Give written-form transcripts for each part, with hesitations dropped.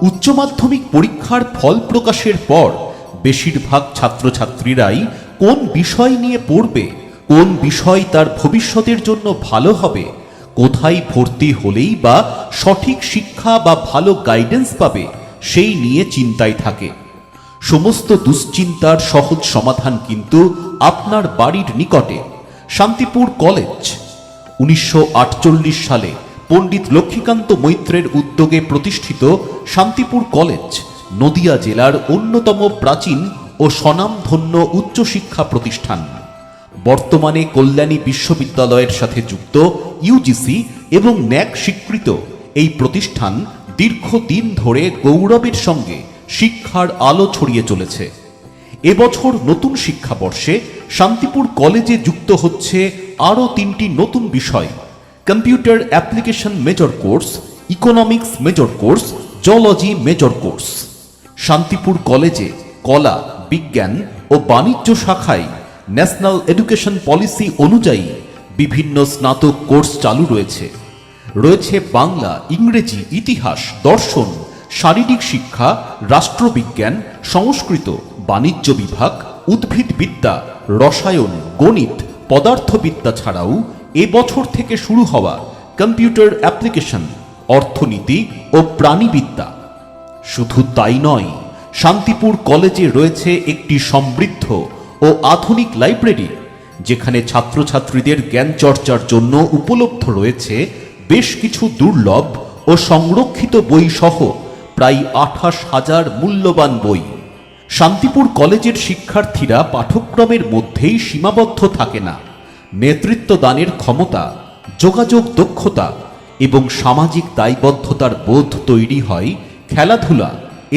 উচ্চ মাধ্যমিক পরীক্ষার ফল প্রকাশের পর বেশিরভাগ ছাত্রছাত্রীরাই কোন বিষয় নিয়ে পড়বে, কোন বিষয় তার ভবিষ্যতের জন্য ভালো হবে, কোথায় ভর্তি হলেই বা সঠিক শিক্ষা বা ভালো গাইডেন্স পাবে সেই নিয়ে চিন্তায় থাকে। সমস্ত দুশ্চিন্তার সহজ সমাধান কিন্তু আপনার বাড়ির নিকটে। শান্তিপুর কলেজ 1948 সালে পণ্ডিত লক্ষ্মীকান্ত মৈত্রের উদ্যোগে প্রতিষ্ঠিত শান্তিপুর কলেজ নদিয়া জেলার অন্যতম প্রাচীন ও স্বনামধন্য উচ্চশিক্ষা প্রতিষ্ঠান। বর্তমানে কল্যাণী বিশ্ববিদ্যালয়ের সাথে যুক্ত ইউজিসি এবং ন্যাক স্বীকৃত এই প্রতিষ্ঠান দীর্ঘদিন ধরে গৌরবের সঙ্গে শিক্ষার আলো ছড়িয়ে চলেছে। এবছর নতুন শিক্ষাবর্ষে শান্তিপুর কলেজে যুক্ত হচ্ছে আরও 3টি নতুন বিষয়: computer application major course, economics major course, zoology major course. Shantipur কলেজে কলা, বিজ্ঞান ও বাণিজ্য শাখায় ন্যাশনাল এডুকেশন পলিসি অনুযায়ী বিভিন্ন স্নাতক কোর্স চালু রয়েছে। রয়েছে বাংলা, ইংরেজি, ইতিহাস, দর্শন, শারীরিক শিক্ষা, রাষ্ট্রবিজ্ঞান, সংস্কৃত, বাণিজ্য বিভাগ, উদ্ভিদবিদ্যা, রসায়ন, গণিত, পদার্থবিদ্যা ছাড়াও এবছর থেকে শুরু হওয়া কম্পিউটার অ্যাপ্লিকেশন, অর্থনীতি ও প্রাণীবিদ্যা। শুধু তাই নয়, শান্তিপুর কলেজে রয়েছে একটি সমৃদ্ধ ও আধুনিক লাইব্রেরি, যেখানে ছাত্রছাত্রীদের জ্ঞান চর্চার জন্য উপলব্ধ রয়েছে বেশ কিছু দুর্লভ ও সংরক্ষিত বই সহ প্রায় 28,000 মূল্যবান বই। শান্তিপুর কলেজের শিক্ষার্থীরা পাঠ্যক্রমের মধ্যেই সীমাবদ্ধ থাকে না। নেতৃত্ব দানের ক্ষমতা, যোগাযোগ দক্ষতা এবং সামাজিক দায়বদ্ধতার বোধ তৈরি হয় খেলাধুলা,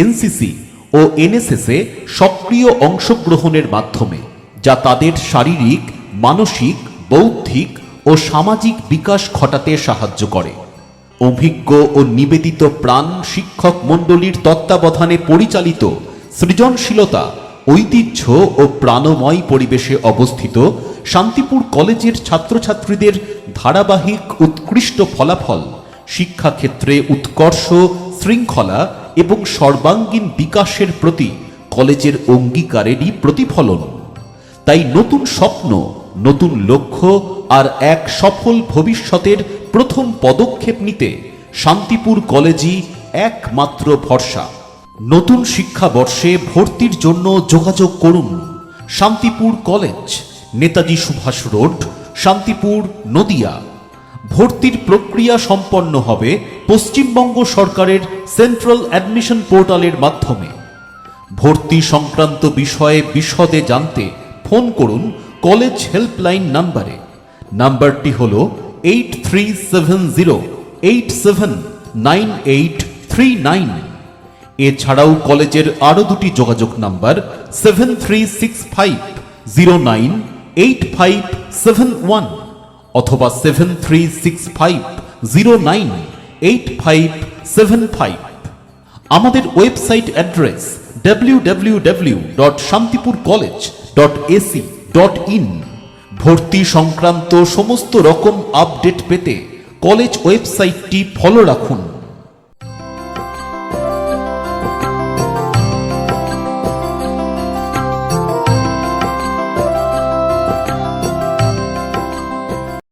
এনসিসি ও এনএসএসে সক্রিয় অংশগ্রহণের মাধ্যমে, যা তাদের শারীরিক, মানসিক, বৌদ্ধিক ও সামাজিক বিকাশ ঘটাতে সাহায্য করে। অভিজ্ঞ ও নিবেদিত প্রাণ শিক্ষক মণ্ডলীর তত্ত্বাবধানে পরিচালিত সৃজনশীলতা, ঐতিহ্য ও প্রাণময় পরিবেশে অবস্থিত শান্তিপুর কলেজের ছাত্রছাত্রীদের ধারাবাহিক উৎকৃষ্ট ফলাফল শিক্ষাক্ষেত্রে উৎকর্ষ, শৃঙ্খলা এবং সর্বাঙ্গীন বিকাশের প্রতি কলেজের অঙ্গীকারেরই প্রতিফলন। তাই নতুন স্বপ্ন, নতুন লক্ষ্য আর এক সফল ভবিষ্যতের প্রথম পদক্ষেপ নিতে শান্তিপুর কলেজই একমাত্র ভরসা। নতুন শিক্ষাবর্ষে ভর্তির জন্য যোগাযোগ করুন শান্তিপুর কলেজ, নেতাজি সুভাষ রোড, শান্তিপুর, নদিয়া। ভর্তির প্রক্রিয়া সম্পন্ন হবে পশ্চিমবঙ্গ সরকারের সেন্ট্রাল অ্যাডমিশন পোর্টালের মাধ্যমে। ভর্তি সংক্রান্ত বিষয়ে বিশদে জানতে ফোন করুন কলেজ হেল্পলাইন নাম্বারে। নাম্বারটি হল 8370879839। এছাড়াও কলেজের আরও 2টি যোগাযোগ নাম্বার 7365098571 অথবা 7365098575। আমাদের ওয়েবসাইট অ্যাড্রেস www.shantipurcollege.ac.in। ভর্তি সংক্রান্ত সমস্ত রকম আপডেট পেতে কলেজ ওয়েবসাইটটি ফলো রাখুন।